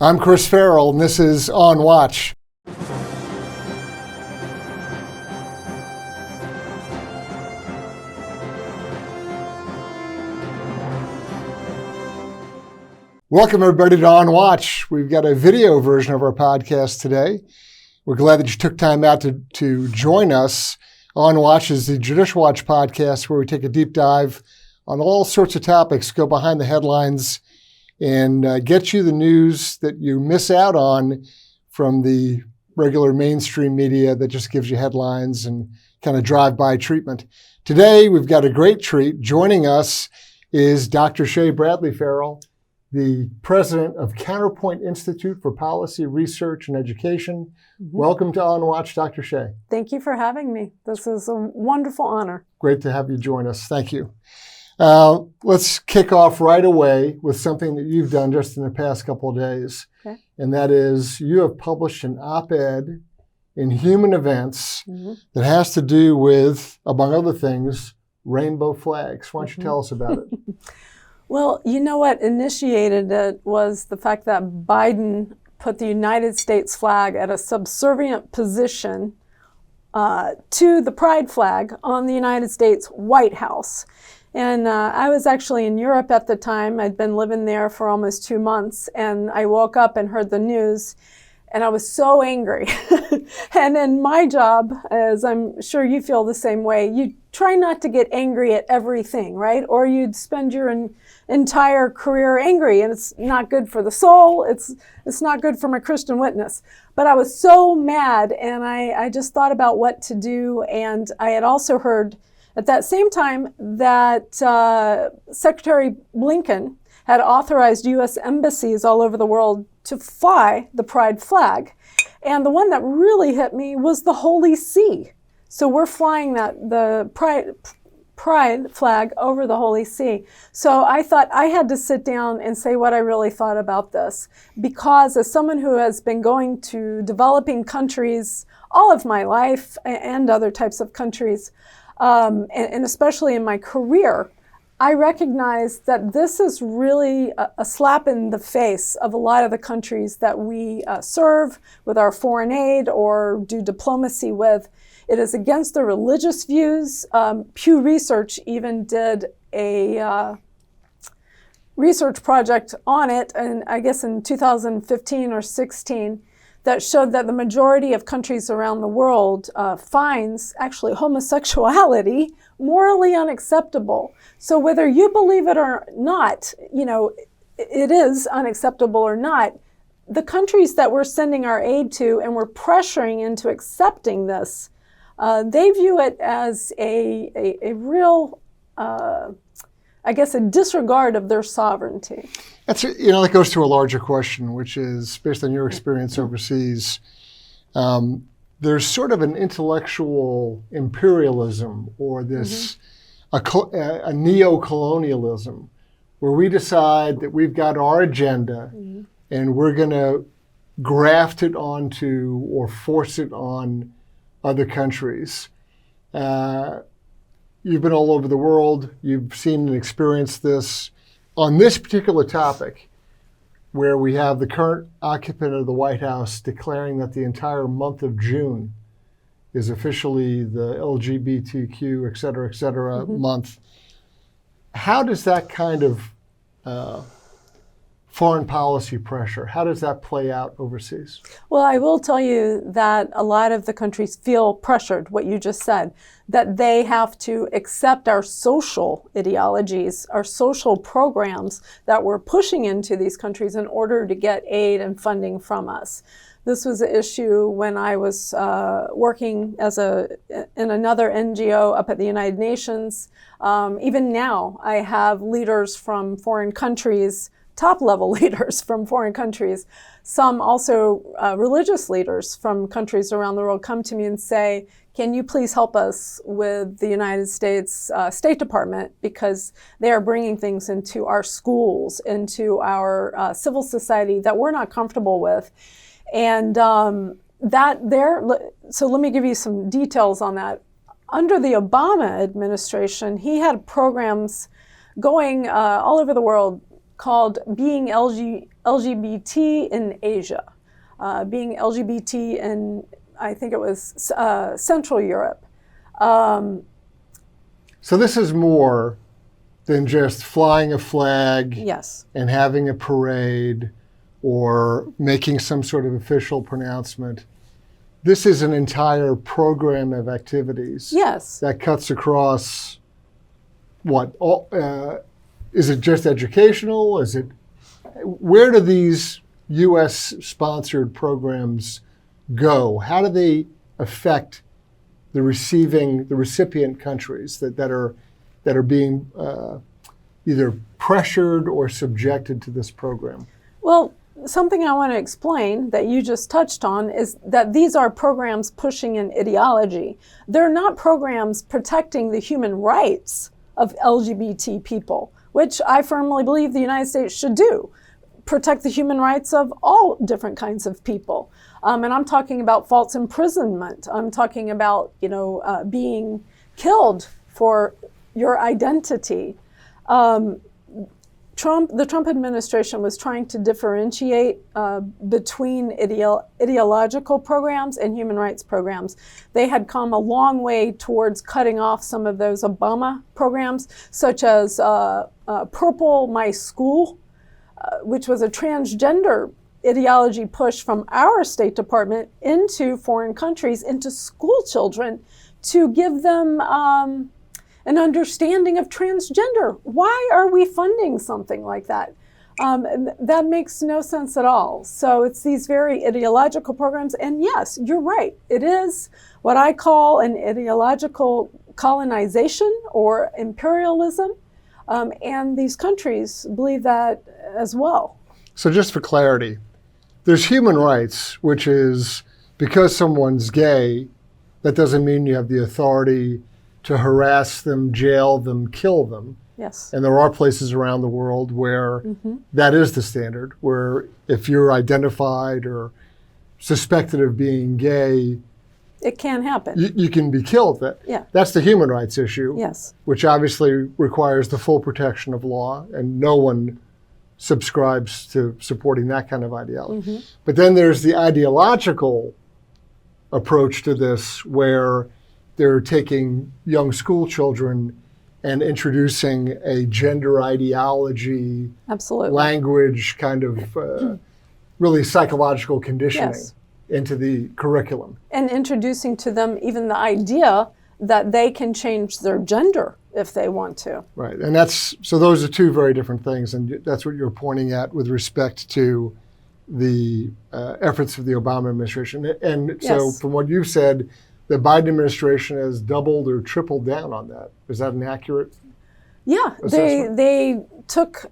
I'm Chris Farrell, and this is On Watch. Welcome, everybody, to On Watch. We've got a video version of our podcast today. We're glad that you took time out to join us. On Watch is the Judicial Watch podcast where we take a deep dive on all sorts of topics, go behind the headlines, and get you the news that you miss out on from the regular mainstream media that just gives you headlines and kind of drive-by treatment. Today, we've got a great treat. Joining us is Dr. Shea Bradley-Farrell, the president of Counterpoint Institute for Policy Research and Education. Mm-hmm. Welcome to On Watch, Dr. Shea. Thank you for having me. This is a wonderful honor. Great to have you join us. Thank you. Let's kick off right away with something that you've done just in the past couple of days. Okay. And that is you have published an op-ed in Human Events that has to do with, among other things, rainbow flags. Why don't you tell us about it? Well, you know what initiated it was the fact that Biden put the United States flag at a subservient position to the pride flag on the United States White House. And I was actually in Europe at the time. I'd been living there for almost 2 months, and I woke up and heard the news, and I was so angry. And in my job, as I'm sure you feel the same way, you try not to get angry at everything, right? Or you'd spend your entire career angry, and it's not good for the soul. It's not good for my Christian witness. But I was so mad, and I just thought about what to do. And I had also heard at that same time that Secretary Blinken had authorized U.S. embassies all over the world to fly the pride flag. And the one that really hit me was the Holy See. So we're flying the pride flag over the Holy See. So I thought I had to sit down and say what I really thought about this. Because as someone who has been going to developing countries all of my life and other types of countries, and especially in my career, I recognize that this is really a slap in the face of a lot of the countries that we serve with our foreign aid or do diplomacy with. It is against their religious views. Pew Research even did a research project on it, and I guess in 2015 or 16, that showed that the majority of countries around the world finds actually homosexuality morally unacceptable. So whether you believe it or not, it is unacceptable or not, the countries that we're sending our aid to and we're pressuring into accepting this, they view it as a real, I guess, a disregard of their sovereignty. That goes to a larger question, which is, based on your experience overseas, there's sort of an intellectual imperialism or this, a neo-colonialism, where we decide that we've got our agenda and we're going to graft it onto or force it on other countries. You've been all over the world. You've seen and experienced this. On this particular topic, where we have the current occupant of the White House declaring that the entire month of June is officially the LGBTQ, et cetera, month, how does that kind of foreign policy pressure, how does that play out overseas? Well, I will tell you that a lot of the countries feel pressured, what you just said, that they have to accept our social ideologies, our social programs that we're pushing into these countries in order to get aid and funding from us. This was an issue when I was working in another NGO up at the United Nations. Even now, I have leaders from foreign countries, top-level leaders from foreign countries, some also religious leaders from countries around the world come to me and say, can you please help us with the United States State Department, because they are bringing things into our schools, into our civil society that we're not comfortable with. And so let me give you some details on that. Under the Obama administration, he had programs going all over the world called Being LGBT in Asia, being LGBT in, I think it was Central Europe. So this is more than just flying a flag Yes. and having a parade or making some sort of official pronouncement. This is an entire program of activities Yes. that cuts across what? Is it just educational? Is it? Where do these U.S.-sponsored programs go? How do they affect the recipient countries that are being either pressured or subjected to this program? Well, something I want to explain that you just touched on is that these are programs pushing an ideology. They're not programs protecting the human rights of LGBT people, which I firmly believe the United States should do. Protect the human rights of all different kinds of people. And I'm talking about false imprisonment. I'm talking about, being killed for your identity. The Trump administration was trying to differentiate between ideological programs and human rights programs. They had come a long way towards cutting off some of those Obama programs, such as Purple My School, which was a transgender ideology push from our State Department into foreign countries, into school children, to give them an understanding of transgender. Why are we funding something like that? That makes no sense at all. So it's these very ideological programs. And yes, you're right. It is what I call an ideological colonization or imperialism. And these countries believe that as well. So just for clarity, there's human rights, which is because someone's gay, that doesn't mean you have the authority to harass them, jail them, kill them. Yes. And there are places around the world where that is the standard, where if you're identified or suspected of being gay, it can happen. You can be killed. That's the human rights issue, yes, which obviously requires the full protection of law, and no one subscribes to supporting that kind of ideology. But then there's the ideological approach to this, where they're taking young school children and introducing a gender ideology, absolutely, language, kind of really psychological conditioning yes, into the curriculum. And introducing to them even the idea that they can change their gender if they want to. Right, and so those are two very different things, and that's what you're pointing at with respect to the efforts of the Obama administration. And so yes, from what you've said, the Biden administration has doubled or tripled down on that. Is that an accurate assessment? They took.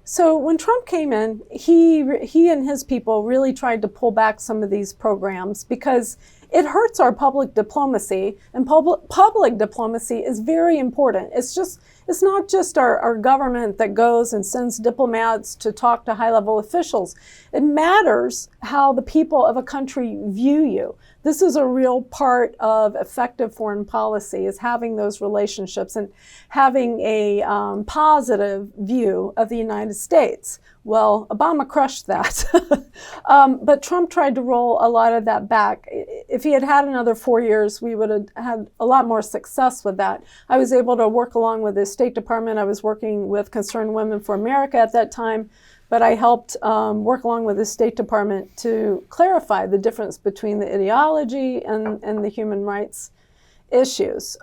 So when Trump came in, he and his people really tried to pull back some of these programs because it hurts our public diplomacy, and public diplomacy is very important. It's not just our government that goes and sends diplomats to talk to high-level officials. It matters how the people of a country view you. This is a real part of effective foreign policy, is having those relationships and having a positive view of the United States. Well, Obama crushed that. But Trump tried to roll a lot of that back. If he had had another 4 years, we would have had a lot more success with that. I was able to work along with the State Department. I was working with Concerned Women for America at that time, but I helped work along with the State Department to clarify the difference between the ideology and the human rights issues.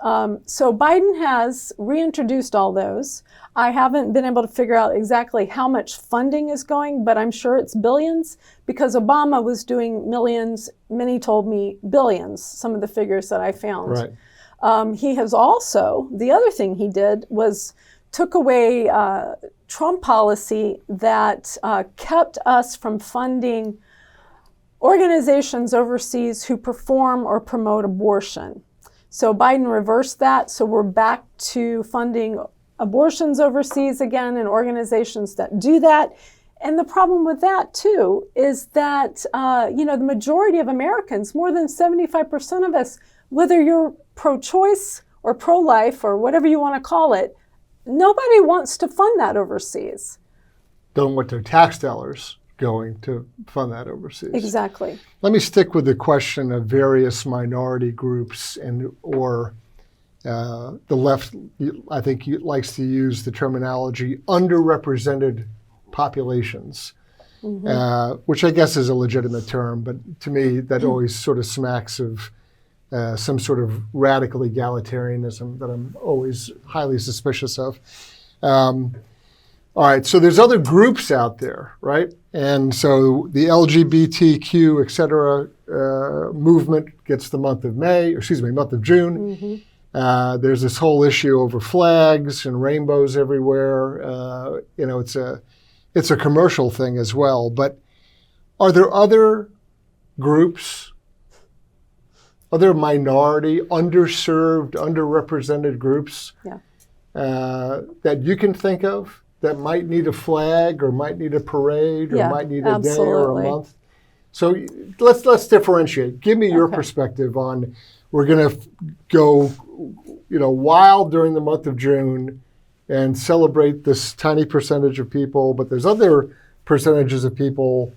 So Biden has reintroduced all those. I haven't been able to figure out exactly how much funding is going, but I'm sure it's billions, because Obama was doing millions. Many told me billions, some of the figures that I found. Right. He has also, the other thing he did was took away Trump policy that kept us from funding organizations overseas who perform or promote abortion. So Biden reversed that, so we're back to funding abortions overseas again and organizations that do that. And the problem with that, too, is that, the majority of Americans, more than 75% of us, whether you're pro-choice or pro-life or whatever you want to call it, nobody wants to fund that overseas. Don't want their tax dollars going to fund that overseas. Exactly. Let me stick with the question of various minority groups or the left, I think, likes to use the terminology underrepresented populations, which I guess is a legitimate term, but to me that always sort of smacks of some sort of radical egalitarianism that I'm always highly suspicious of. All right, so there's other groups out there, right? And so the LGBTQ, et cetera, movement gets the month of June. There's this whole issue over flags and rainbows everywhere. It's a commercial thing as well. But are there other groups, other minority, underserved, underrepresented groups that you can think of that might need a flag or might need a parade or might need a day or a month? So let's differentiate. Give me your perspective on, we're going to go, wild during the month of June and celebrate this tiny percentage of people, but there's other percentages of people.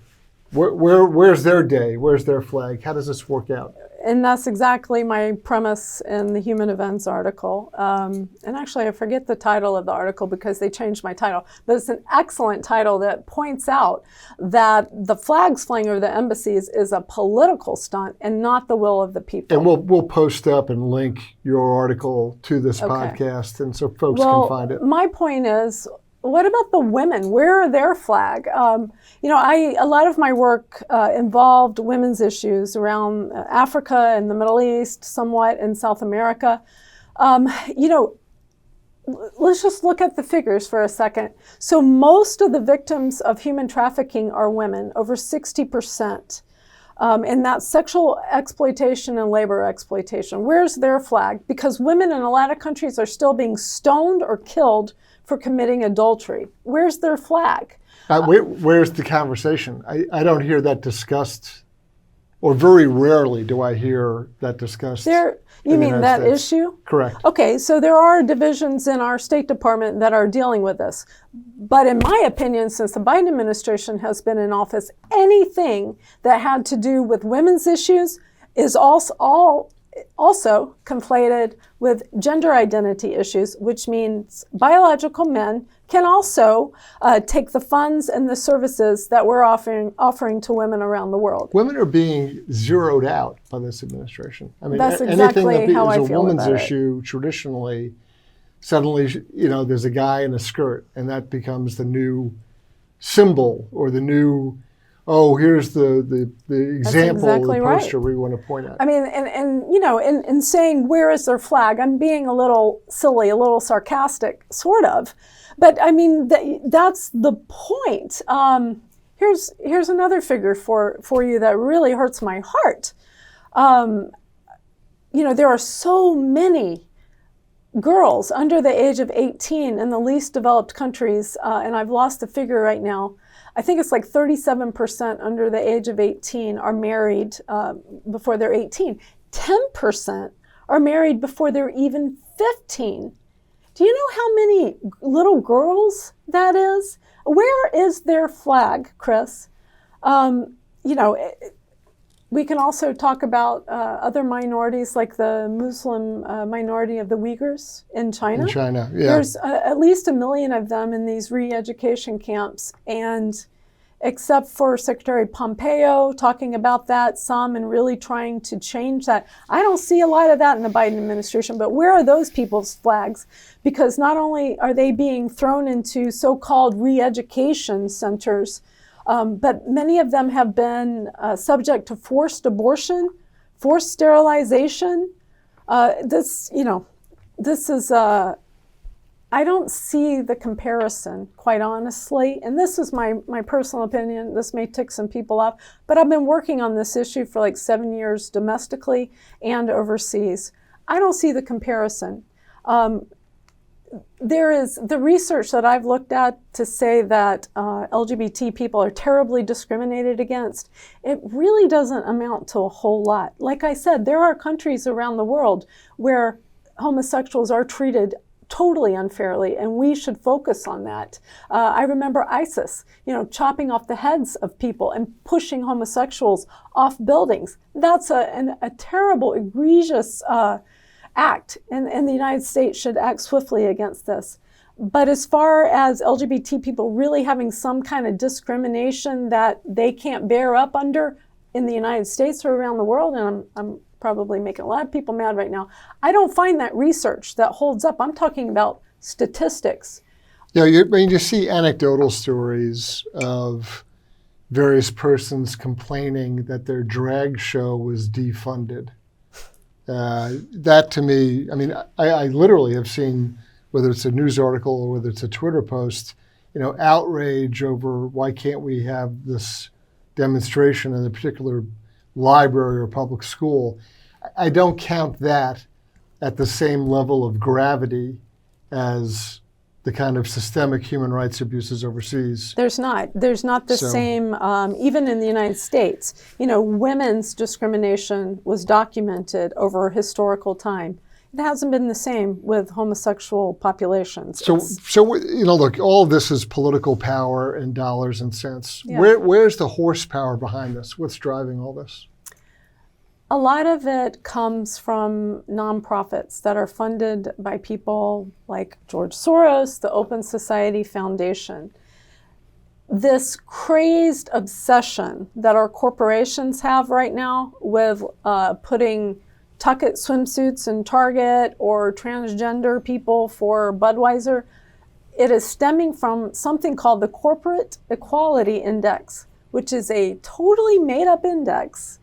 Where's their day? Where's their flag? How does this work out? And that's exactly my premise in the Human Events article. And actually, I forget the title of the article because they changed my title. But it's an excellent title that points out that the flags flying over the embassies is a political stunt and not the will of the people. And we'll post up and link your article to this podcast, and so folks can find it. My point is, what about the women? Where are their flag? A lot of my work involved women's issues around Africa and the Middle East, somewhat in South America. Let's just look at the figures for a second. So most of the victims of human trafficking are women, over 60%. And that's sexual exploitation and labor exploitation. Where's their flag? Because women in a lot of countries are still being stoned or killed for committing adultery. Where's their flag? Where's the conversation? I don't hear that discussed, or very rarely do I hear that discussed. You mean that issue? Correct. Okay, so there are divisions in our State Department that are dealing with this. But in my opinion, since the Biden administration has been in office, anything that had to do with women's issues is also conflated with gender identity issues, which means biological men can also take the funds and the services that we're offering to women around the world. Women are being zeroed out by this administration. I mean, that's exactly anything how I that is a feel woman's about issue, traditionally, suddenly, there's a guy in a skirt, and that becomes the new symbol or the new, here's the example of the poster we want to point at. I mean, in saying where is their flag, I'm being a little silly, a little sarcastic, sort of. But I mean, that's the point. Here's another figure for you that really hurts my heart. There are so many girls under the age of 18 in the least developed countries, and I've lost the figure right now. I think it's like 37% under the age of 18 are married before they're 18. 10% are married before they're even 15. Do you know how many little girls that is? Where is their flag, Chris? We can also talk about other minorities like the Muslim minority of the Uyghurs in China. In China, yeah. There's at least 1 million of them in these re-education camps. And except for Secretary Pompeo talking about that some and really trying to change that, I don't see a lot of that in the Biden administration. But where are those people's flags? Because not only are they being thrown into so-called re-education centers, but many of them have been subject to forced abortion, forced sterilization. This is, I don't see the comparison, quite honestly. And this is my personal opinion. This may tick some people off, but I've been working on this issue for like 7 years domestically and overseas. I don't see the comparison. There is the research that I've looked at to say that LGBT people are terribly discriminated against. It really doesn't amount to a whole lot. Like I said, there are countries around the world where homosexuals are treated totally unfairly, and we should focus on that. I remember ISIS, chopping off the heads of people and pushing homosexuals off buildings. That's a terrible, egregious act, and the United States should act swiftly against this. But as far as LGBT people really having some kind of discrimination that they can't bear up under in the United States or around the world, and I'm probably making a lot of people mad right now, I don't find that research that holds up. I'm talking about statistics. Yeah, you see anecdotal stories of various persons complaining that their drag show was defunded. That to me, I literally have seen, whether it's a news article or whether it's a Twitter post, outrage over why can't we have this demonstration in a particular library or public school. I don't count that at the same level of gravity as the kind of systemic human rights abuses overseas. There's not the same, even in the United States. Women's discrimination was documented over historical time. It hasn't been the same with homosexual populations. So look, all of this is political power and dollars and cents. Yeah. Where's the horsepower behind this? What's driving all this? A lot of it comes from nonprofits that are funded by people like George Soros, the Open Society Foundation. This crazed obsession that our corporations have right now with putting tuck-it swimsuits in Target or transgender people for Budweiser, it is stemming from something called the Corporate Equality Index, which is a totally made-up index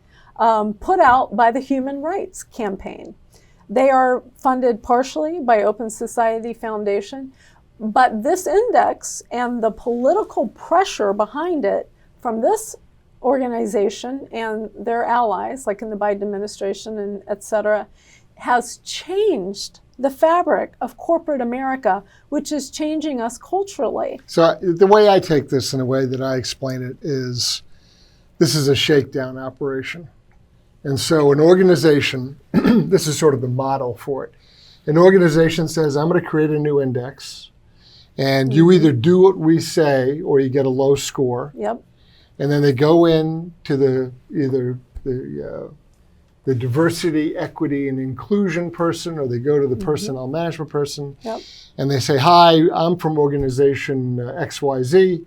put out by the Human Rights Campaign. They are funded partially by Open Society Foundation, but this index and the political pressure behind it from this organization and their allies, like in the Biden administration and et cetera, has changed the fabric of corporate America, which is changing us culturally. So the way I take this and the way that I explain it is this is a shakedown operation. And so an organization, this is sort of the model for it. An organization says, I'm going to create a new index, and you either do what we say or you get a low score. Yep. And then they go in to either the diversity, equity, and inclusion person, or they go to the personnel management person. Yep. And they say, hi, I'm from organization XYZ.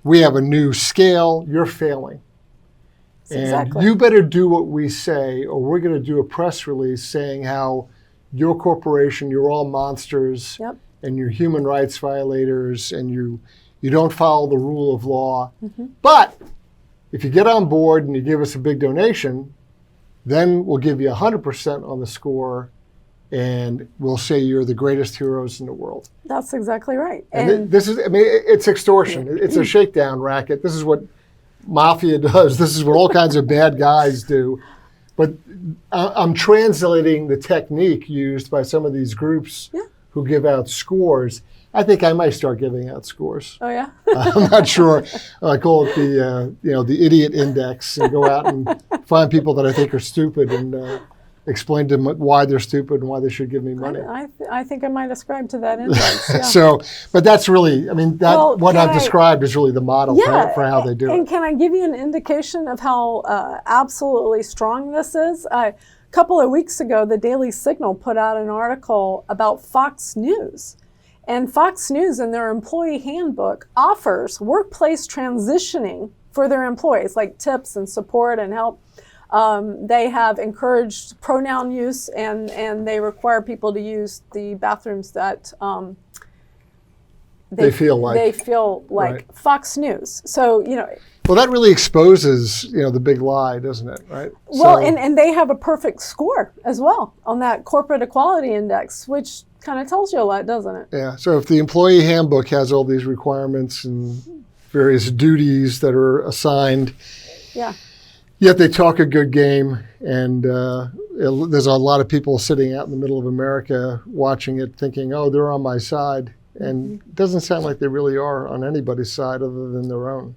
We have a new scale. You're failing. And exactly. You better do what we say, or we're going to do a press release saying how your corporation, you're all monsters, Yep. and you're human rights violators, and you don't follow the rule of law. But if you get on board and you give us a big donation, then we'll give you 100% on the score, and we'll say you're the greatest heroes in the world. That's exactly right. And this is, it's extortion. It's a shakedown racket. This is what mafia does. This is what all kinds of bad guys do. But I'm translating the technique used by some of these groups who give out scores. I think I might start giving out scores. Oh yeah. I'm not sure. I call it the idiot index, and go out and find people that I think are stupid and explain to them why they're stupid and why they should give me money. I think I might ascribe to that index. Yeah. So, but that's really, what I've described is really the model for how they do it. And can I give you an indication of how absolutely strong this is? A couple of weeks ago, the Daily Signal put out an article about Fox News. And Fox News, in their employee handbook, offers workplace transitioning for their employees, like tips and support and help. They have encouraged pronoun use, and they require people to use the bathrooms that they feel like right. Fox News. So, Well, that really exposes, the big lie, doesn't it? Right. Well, and they have a perfect score as well on that Corporate Equality Index, which kind of tells you a lot, doesn't it? Yeah. So if the employee handbook has all these requirements and various duties that are assigned, yet they talk a good game, and there's a lot of people sitting out in the middle of America watching it thinking, oh, they're on my side. And it doesn't sound like they really are on anybody's side other than their own.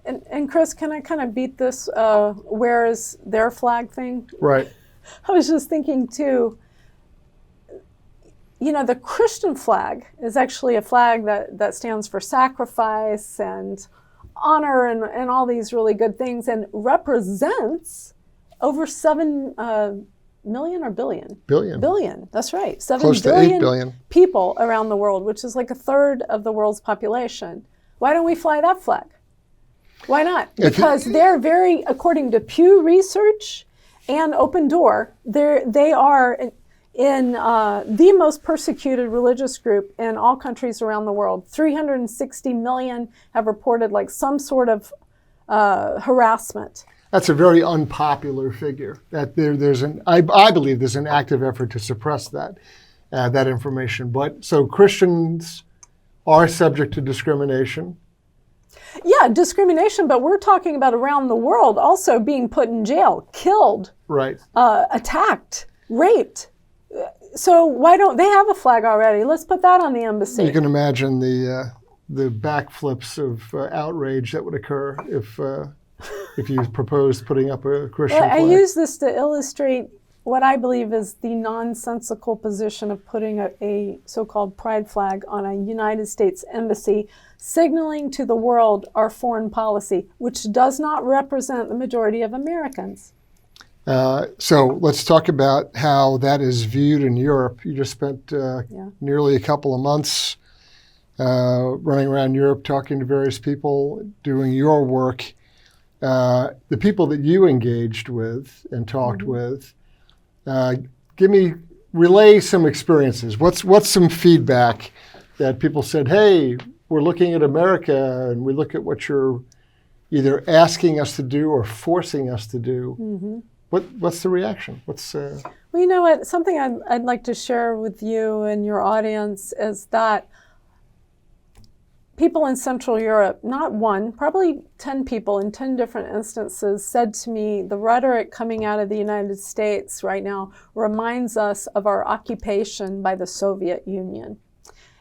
And Chris, can I kind of beat this where is their flag thing? Right. I was just thinking too, the Christian flag is actually a flag that stands for sacrifice and honor and all these really good things, and represents over 7 million or billion? Billion, that's right. 7 Close to 8 billion people around the world, which is like a third of the world's population. Why don't we fly that flag? Why not? Because they're very, according to Pew Research and Open Door, they are in the most persecuted religious group in all countries around the world. 360 million have reported like some sort of harassment. That's a very unpopular figure. That I believe there's an active effort to suppress that information. But so Christians are subject to discrimination. Yeah, discrimination, but we're talking about around the world also being put in jail, killed, right, attacked, raped. So why don't they have a flag already? Let's put that on the embassy. You can imagine the backflips of outrage that would occur if you proposed putting up a Christian flag. I use this to illustrate what I believe is the nonsensical position of putting a so-called pride flag on a United States embassy, signaling to the world our foreign policy, which does not represent the majority of Americans. So let's talk about how that is viewed in Europe. You just spent nearly a couple of months running around Europe, talking to various people, doing your work. The people that you engaged with and talked with, relay some experiences. What's some feedback that people said, hey, we're looking at America and we look at what you're either asking us to do or forcing us to do. Mm-hmm. What's the reaction? Well, you know what? Something I'd like to share with you and your audience is that people in Central Europe, not one, probably 10 people in 10 different instances said to me, the rhetoric coming out of the United States right now reminds us of our occupation by the Soviet Union.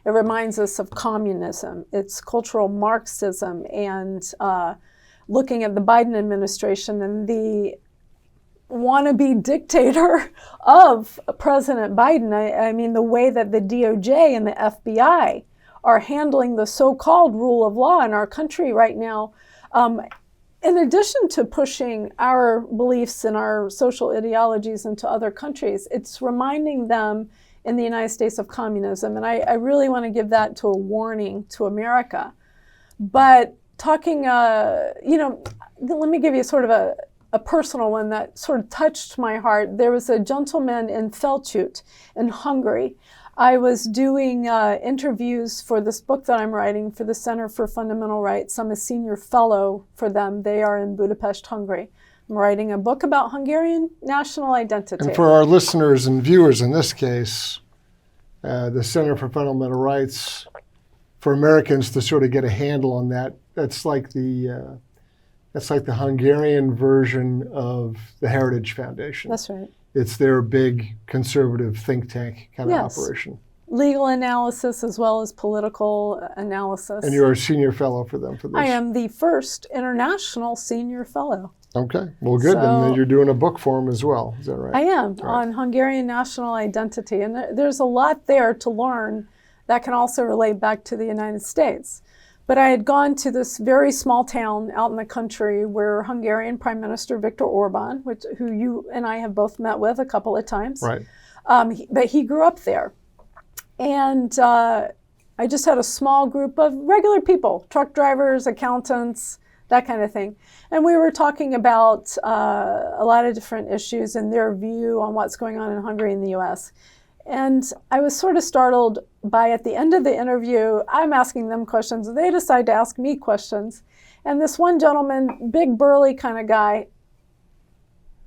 It reminds us of communism, it's cultural Marxism, and looking at the Biden administration and the wannabe dictator of President Biden. I mean, the way that the DOJ and the FBI are handling the so-called rule of law in our country right now, in addition to pushing our beliefs and our social ideologies into other countries, it's reminding them in the United States of communism. And I really want to give that to a warning to America. But talking, let me give you sort of a personal one that sort of touched my heart. There was a gentleman in Felchut in Hungary. I was doing interviews for this book that I'm writing for the Center for Fundamental Rights. I'm a senior fellow for them. They are in Budapest, Hungary. I'm writing a book about Hungarian national identity. And for our listeners and viewers in this case, the Center for Fundamental Rights, for Americans to sort of get a handle on that, that's like the Hungarian version of the Heritage Foundation. That's right. It's their big conservative think tank kind of operation. Legal analysis as well as political analysis. And you're a senior fellow for them for this. I am the first international senior fellow. Okay, well good. And then you're doing a book for them as well, is that right? I am, on Hungarian national identity. And there's a lot there to learn that can also relate back to the United States. But I had gone to this very small town out in the country where Hungarian Prime Minister Viktor Orban, who you and I have both met with a couple of times, right? But he grew up there. And I just had a small group of regular people, truck drivers, accountants, that kind of thing. And we were talking about a lot of different issues and their view on what's going on in Hungary and the U.S. And I was sort of startled by, at the end of the interview, I'm asking them questions. They decide to ask me questions. And this one gentleman, big burly kind of guy,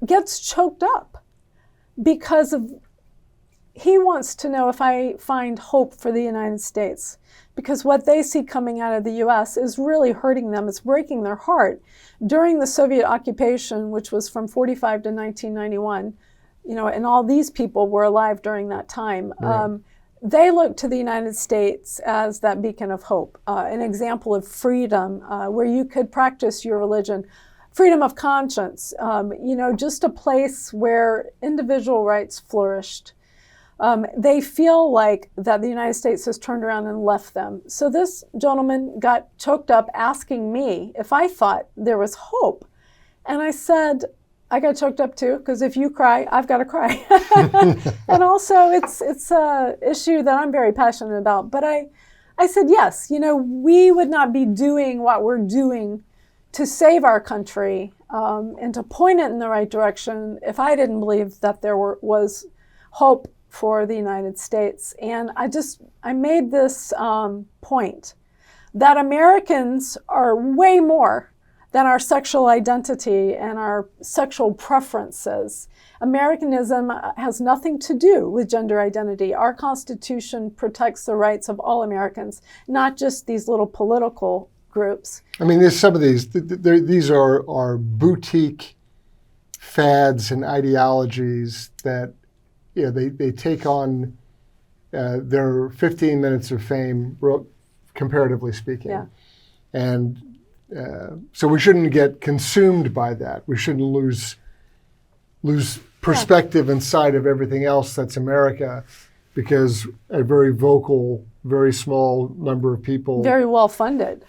gets choked up because he wants to know if I find hope for the United States. Because what they see coming out of the U.S. is really hurting them. It's breaking their heart. During the Soviet occupation, which was from 1945 to 1991, and all these people were alive during that time. Right. They looked to the United States as that beacon of hope, an example of freedom, where you could practice your religion, freedom of conscience, just a place where individual rights flourished. They feel like that the United States has turned around and left them. So this gentleman got choked up asking me if I thought there was hope. And I said, I got choked up too, because if you cry, I've got to cry. And also, it's an issue that I'm very passionate about. But I said, yes, we would not be doing what we're doing to save our country and to point it in the right direction if I didn't believe that there was hope for the United States. And I made this point that Americans are way more than our sexual identity and our sexual preferences. Americanism has nothing to do with gender identity. Our Constitution protects the rights of all Americans, not just these little political groups. I mean, there's some of these are boutique fads and ideologies that they take on their 15 minutes of fame, comparatively speaking. Yeah. And so we shouldn't get consumed by that. We shouldn't lose perspective and sight of everything else that's America, because a very vocal, very small number of people, very well-funded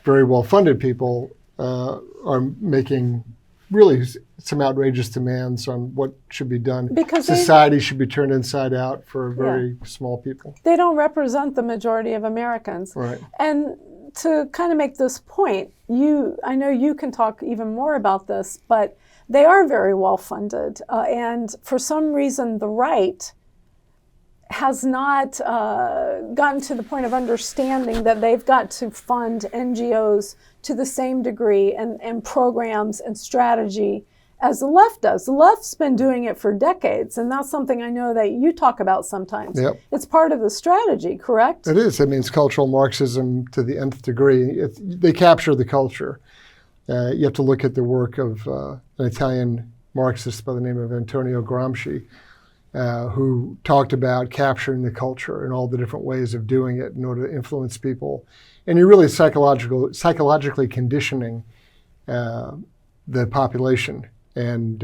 people are making really some outrageous demands on what should be done. Because society should be turned inside out for very small people. They don't represent the majority of Americans. Right. And to kind of make this point, I know you can talk even more about this, but they are very well funded. And for some reason, the right has not gotten to the point of understanding that they've got to fund NGOs to the same degree and programs and strategy as the left does. The left's been doing it for decades, and that's something I know that you talk about sometimes. Yep. It's part of the strategy, correct? It is. I mean, it's cultural Marxism to the nth degree. They capture the culture. You have to look at the work of an Italian Marxist by the name of Antonio Gramsci, who talked about capturing the culture and all the different ways of doing it in order to influence people. And you're really psychologically conditioning the population and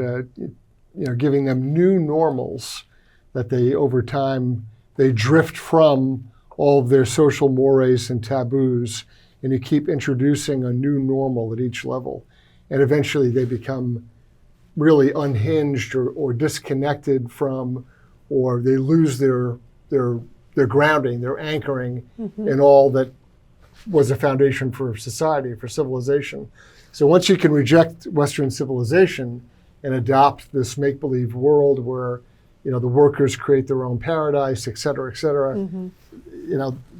giving them new normals that they, over time, they drift from all of their social mores and taboos, and you keep introducing a new normal at each level. And eventually they become really unhinged or disconnected from, or they lose their grounding, their anchoring in all that was a foundation for society, for civilization. So once you can reject Western civilization and adopt this make-believe world where, the workers create their own paradise, et cetera,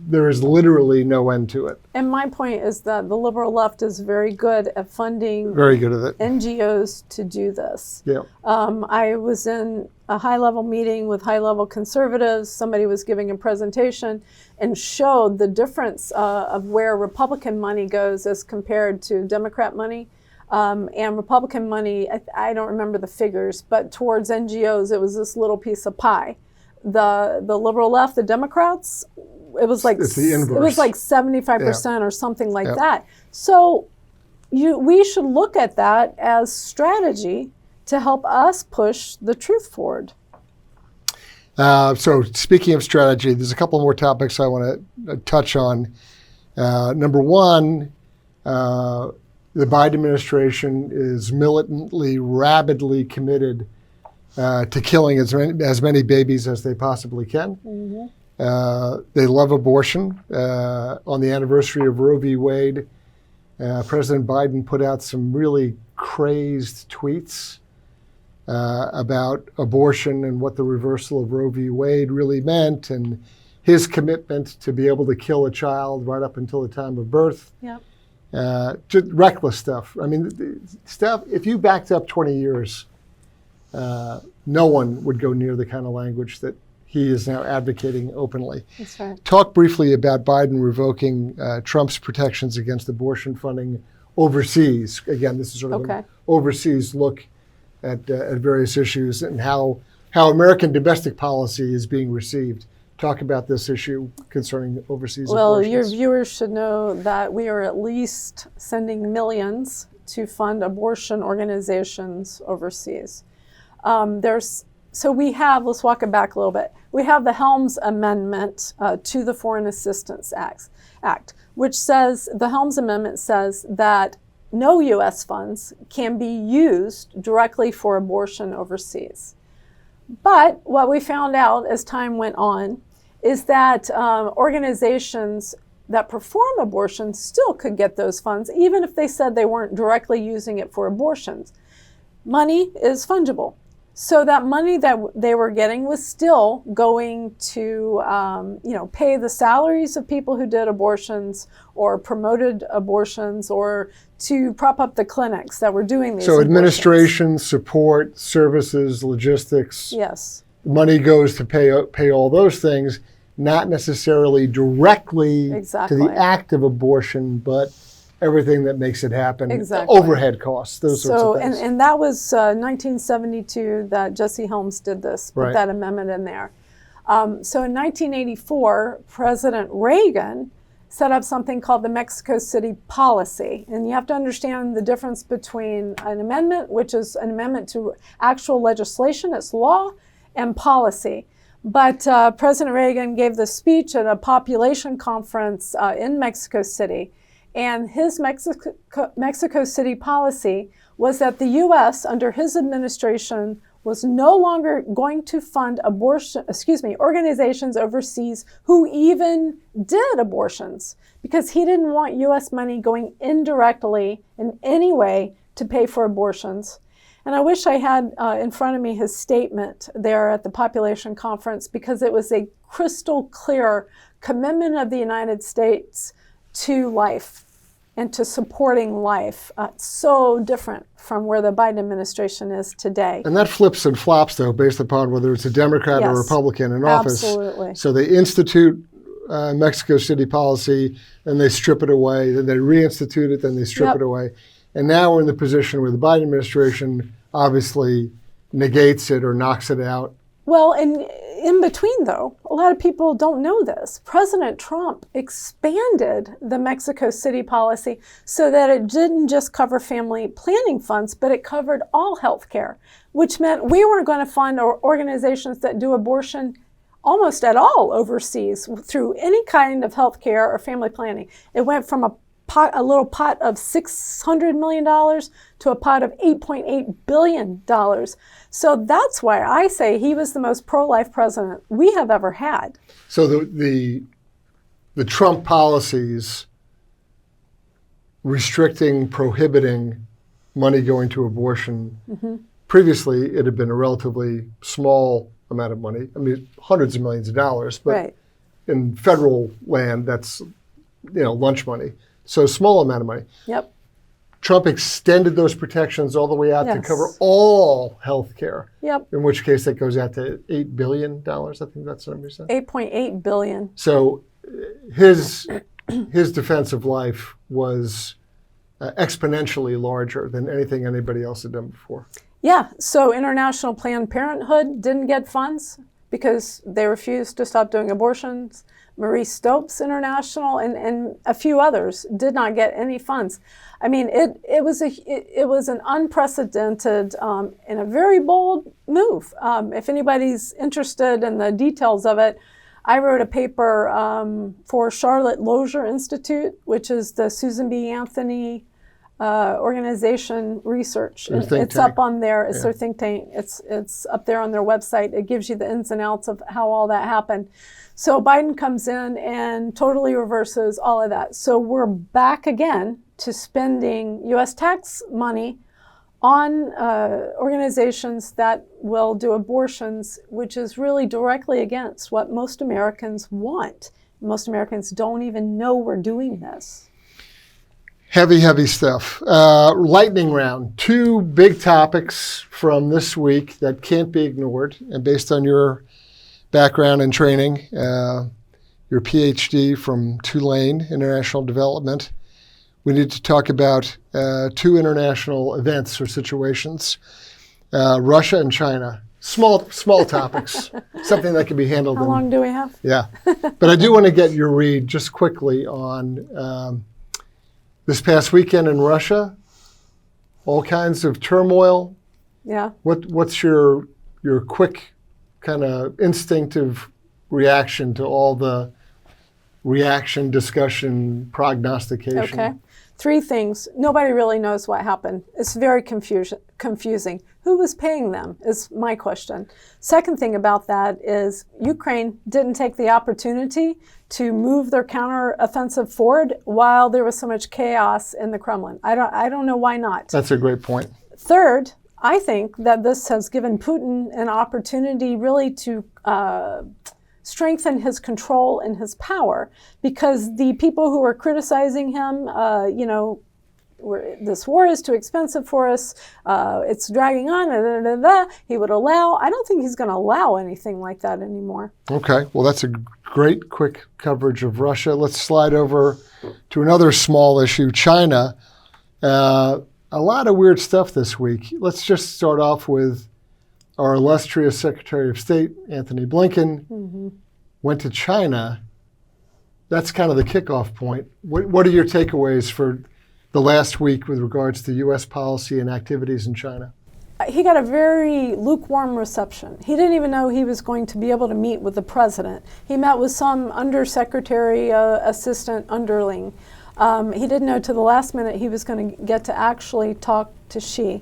there is literally no end to it. And my point is that the liberal left is very good at funding Very good at it. NGOs to do this. Yeah. I was in a high-level meeting with high-level conservatives. Somebody was giving a presentation and showed the difference of where Republican money goes as compared to Democrat money. And Republican money, I don't remember the figures, but towards NGOs, it was this little piece of pie. The liberal left, the Democrats, it was like it's the inverse. It was like 75% or something like that. So we should look at that as strategy to help us push the truth forward. So speaking of strategy, there's a couple more topics I want to touch on. Number one, the Biden administration is militantly, rabidly committed to killing as many babies as they possibly can. Mm-hmm. They love abortion. On the anniversary of Roe v. Wade, President Biden put out some really crazed tweets about abortion and what the reversal of Roe v. Wade really meant, and his commitment to be able to kill a child right up until the time of birth. Yep. Just reckless stuff. I mean, stuff, if you backed up 20 years, no one would go near the kind of language that he is now advocating openly. That's right. Talk briefly about Biden revoking Trump's protections against abortion funding overseas. Again, this is sort of an overseas look at various issues and how American domestic policy is being received. Talk about this issue concerning overseas abortions. Your viewers should know that we are at least sending millions to fund abortion organizations overseas. There's So we have, let's walk it back a little bit. We have the Helms Amendment to the Foreign Assistance Act, which says, the Helms Amendment says that no U.S. funds can be used directly for abortion overseas. But what we found out as time went on is that organizations that perform abortions still could get those funds, even if they said they weren't directly using it for abortions. Money is fungible. So that money that they were getting was still going to, pay the salaries of people who did abortions or promoted abortions, or to prop up the clinics that were doing these. So abortions. Administration, support, services, logistics. Yes. Money goes to pay all those things, not necessarily directly to the act of abortion, but everything that makes it happen, overhead costs, those sorts of things. And that was 1972 that Jesse Helms did this, put that amendment in there. So in 1984, President Reagan set up something called the Mexico City Policy. And you have to understand the difference between an amendment, which is an amendment to actual legislation, it's law, and policy. But President Reagan gave the speech at a population conference in Mexico City. And his Mexico City policy was that the U.S., under his administration, was no longer going to fund organizations overseas who even did abortions, because he didn't want U.S. money going indirectly in any way to pay for abortions. And I wish I had in front of me his statement there at the population conference, because it was a crystal clear commitment of the United States to life and to supporting life. So different from where the Biden administration is today. And that flips and flops, though, based upon whether it's a Democrat or Republican in office. Absolutely. So they institute Mexico City policy, then they strip it away, then they reinstitute it, then they strip it away. And now we're in the position where the Biden administration obviously negates it or knocks it out. Well, and in between, though, a lot of people don't know this. President Trump expanded the Mexico City policy so that it didn't just cover family planning funds, but it covered all health care, which meant we weren't going to fund organizations that do abortion almost at all overseas through any kind of health care or family planning. It went from a little pot of $600 million to a pot of $8.8 billion. So that's why I say he was the most pro-life president we have ever had. So the Trump policies restricting, prohibiting money going to abortion, previously it had been a relatively small amount of money. I mean, hundreds of millions of dollars, but in federal land, that's lunch money. So small amount of money. Yep. Trump extended those protections all the way out to cover all health care. Yep. In which case that goes out to $8 billion. I think that's the number you said. $8.8 billion. So his defense of life was exponentially larger than anything anybody else had done before. Yeah. So International Planned Parenthood didn't get funds because they refused to stop doing abortions. Marie Stopes International and a few others did not get any funds. I mean, it was an unprecedented and a very bold move. If anybody's interested in the details of it, I wrote a paper for Charlotte Lozier Institute, which is the Susan B. Anthony organization research. It's up on there. It's their think tank. It's up there on their website. It gives you the ins and outs of how all that happened. So Biden comes in and totally reverses all of that. So we're back again to spending U.S. tax money on organizations that will do abortions, which is really directly against what most Americans want. Most Americans don't even know we're doing this. Heavy stuff. Lightning round. 2 big topics from this week that can't be ignored. And based on your background and training, your PhD from Tulane, International Development, we need to talk about 2 international events or situations. Russia and China. Small topics. Something that can be handled. How long do we have? Yeah. But I do want to get your read just quickly on this past weekend in Russia, all kinds of turmoil. Yeah. What's your your quick kind of instinctive reaction to all the reaction, discussion, prognostication. Okay. 3 things. Nobody really knows what happened. It's very confusing. Who was paying them is my question. Second thing about that is Ukraine didn't take the opportunity to move their counteroffensive forward while there was so much chaos in the Kremlin. I don't know why not. That's a great point. Third, I think that this has given Putin an opportunity really to strengthen his control and his power, because the people who are criticizing him, this war is too expensive for us, it's dragging on, he would allow. I don't think he's going to allow anything like that anymore. Okay, well, that's a great quick coverage of Russia. Let's slide over to another small issue, China. A lot of weird stuff this week. Let's just start off with our illustrious Secretary of State, Antony Blinken, went to China. That's kind of the kickoff point. What are your takeaways for the last week with regards to U.S. policy and activities in China? He got a very lukewarm reception. He didn't even know he was going to be able to meet with the president. He met with some undersecretary, assistant, underling. He didn't know to the last minute he was going to get to actually talk to Shea.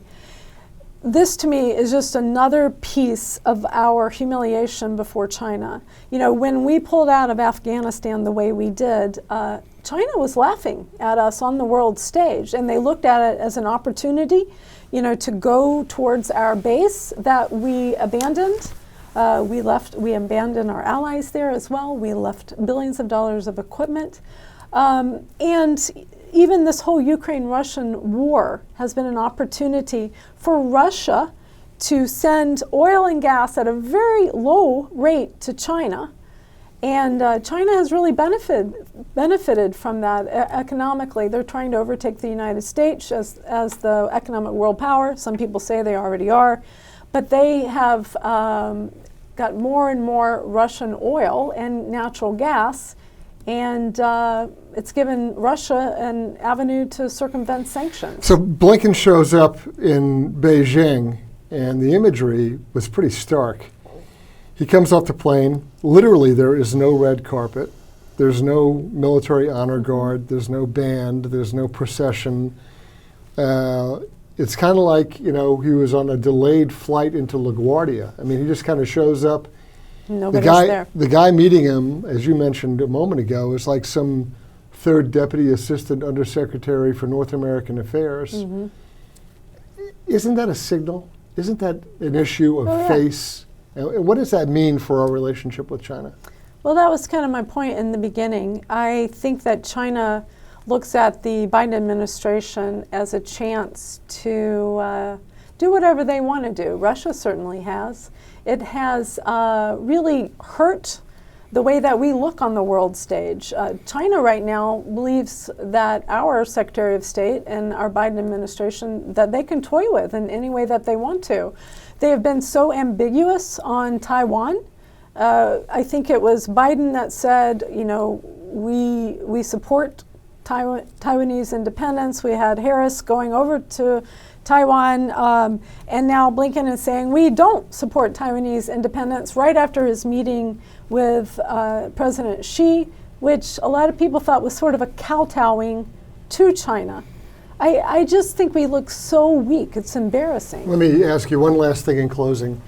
This, to me, is just another piece of our humiliation before China. When we pulled out of Afghanistan the way we did, China was laughing at us on the world stage, and they looked at it as an opportunity, to go towards our base that we abandoned. We abandoned our allies there as well. We left billions of dollars of equipment. And even this whole Ukraine-Russian war has been an opportunity for Russia to send oil and gas at a very low rate to China. And China has really benefited from that economically. They're trying to overtake the United States as the economic world power. Some people say they already are. But they have got more and more Russian oil and natural gas. And it's given Russia an avenue to circumvent sanctions. So Blinken shows up in Beijing, and the imagery was pretty stark. He comes off the plane. Literally, there is no red carpet. There's no military honor guard. There's no band. There's no procession. It's kind of like, he was on a delayed flight into LaGuardia. I mean, he just kind of shows up. Nobody's there. The guy meeting him, as you mentioned a moment ago, is like some third deputy assistant undersecretary for North American Affairs. Mm-hmm. Isn't that a signal? Isn't that an issue of face? And what does that mean for our relationship with China? Well, that was kind of my point in the beginning. I think that China looks at the Biden administration as a chance to do whatever they want to do. Russia certainly has. It has really hurt the way that we look on the world stage. China right now believes that our Secretary of State and our Biden administration, that they can toy with in any way that they want to. They have been so ambiguous on Taiwan. I think it was Biden that said, we support Taiwanese independence. We had Harris going over to Taiwan, and now Blinken is saying we don't support Taiwanese independence right after his meeting with President Xi, which a lot of people thought was sort of a kowtowing to China. I just think we look so weak. It's embarrassing. Let me ask you one last thing in closing.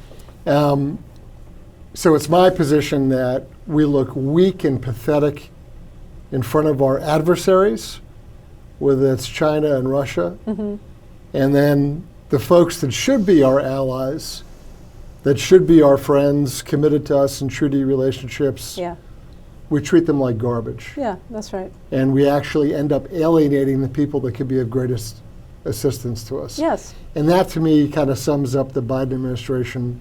So it's my position that we look weak and pathetic in front of our adversaries, whether it's China and Russia. Mm-hmm. And then the folks that should be our allies, that should be our friends, committed to us in treaty relationships, we treat them like garbage. Yeah, that's right. And we actually end up alienating the people that could be of greatest assistance to us. Yes. And that, to me, kind of sums up the Biden administration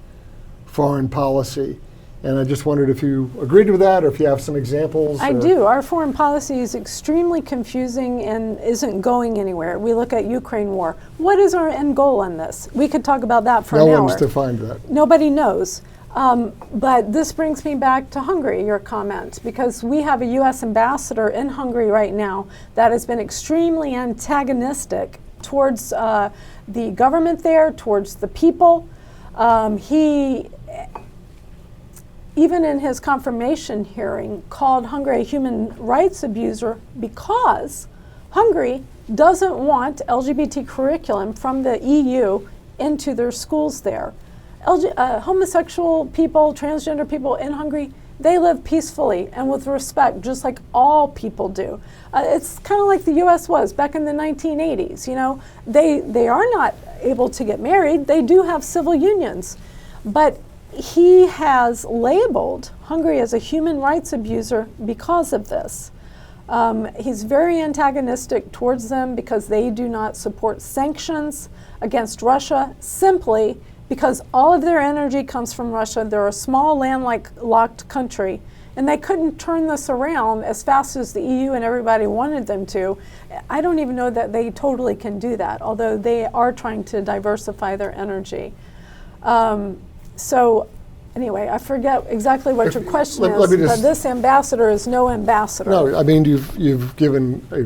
foreign policy. And I just wondered if you agreed with that or if you have some examples. I do. Our foreign policy is extremely confusing and isn't going anywhere. We look at Ukraine war. What is our end goal on this? We could talk about that for an hour. No one's defined that. Nobody knows. But this brings me back to Hungary, your comment, because we have a U.S. ambassador in Hungary right now that has been extremely antagonistic towards the government there, towards the people. He, even in his confirmation hearing, called Hungary a human rights abuser because Hungary doesn't want LGBT curriculum from the EU into their schools there. Homosexual people, transgender people in Hungary, they live peacefully and with respect, just like all people do. It's kind of like the U.S. was back in the 1980s. You know, they are not able to get married. They do have civil unions. But he has labeled Hungary as a human rights abuser because of this. He's very antagonistic towards them because they do not support sanctions against Russia simply because all of their energy comes from Russia. They're a small landlocked country, and they couldn't turn this around as fast as the EU and everybody wanted them to. I don't even know that they totally can do that, although they are trying to diversify their energy. So anyway, I forget exactly what your question is, but this ambassador is no ambassador. No, I mean, you've given a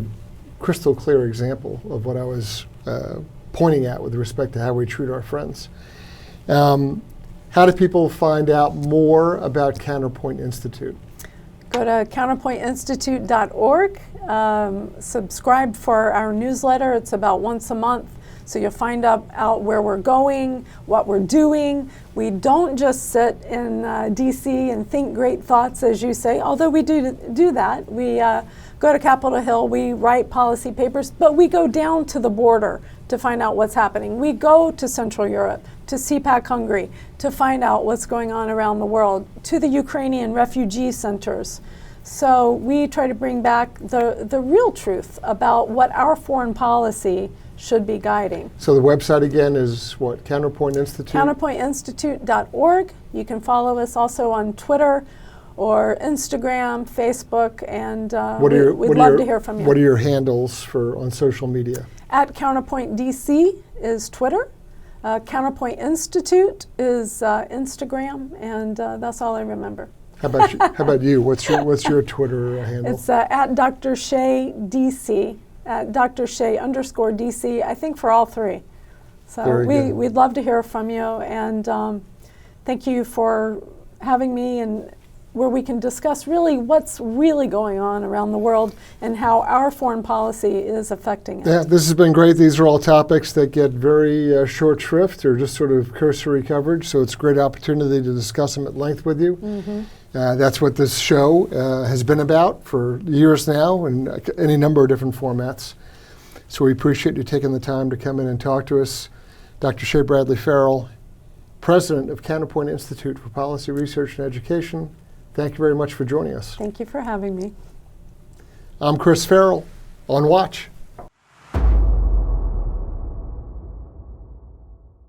crystal clear example of what I was pointing at with respect to how we treat our friends. How do people find out more about Counterpoint Institute? Go to counterpointinstitute.org. Subscribe for our newsletter. It's about once a month. So you'll find out where we're going, what we're doing. We don't just sit in D.C. and think great thoughts, as you say, although we do that. We go to Capitol Hill, we write policy papers, but we go down to the border to find out what's happening. We go to Central Europe, to CPAC Hungary, to find out what's going on around the world, to the Ukrainian refugee centers. So we try to bring back the real truth about what our foreign policy should be guiding. So the website again is what? Counterpoint Institute? Counterpointinstitute.org. You can follow us also on Twitter or Instagram, Facebook, and we'd love to hear from you. What are your handles on social media? At Counterpoint DC is Twitter. Counterpoint Institute is Instagram, and that's all I remember. How about you? What's your Twitter handle? It's at Dr. Shea DC. At Dr. Shea _DC, I think for all three. So we'd love to hear from you, and thank you for having me, and where we can discuss really what's really going on around the world and how our foreign policy is affecting it. Yeah, this has been great. These are all topics that get very short shrift or just sort of cursory coverage, so it's a great opportunity to discuss them at length with you. Mm-hmm. That's what this show has been about for years now in any number of different formats. So we appreciate you taking the time to come in and talk to us. Dr. Shea Bradley-Farrell, President of Counterpoint Institute for Policy Research and Education, thank you very much for joining us. Thank you for having me. I'm Chris Farrell, on Watch.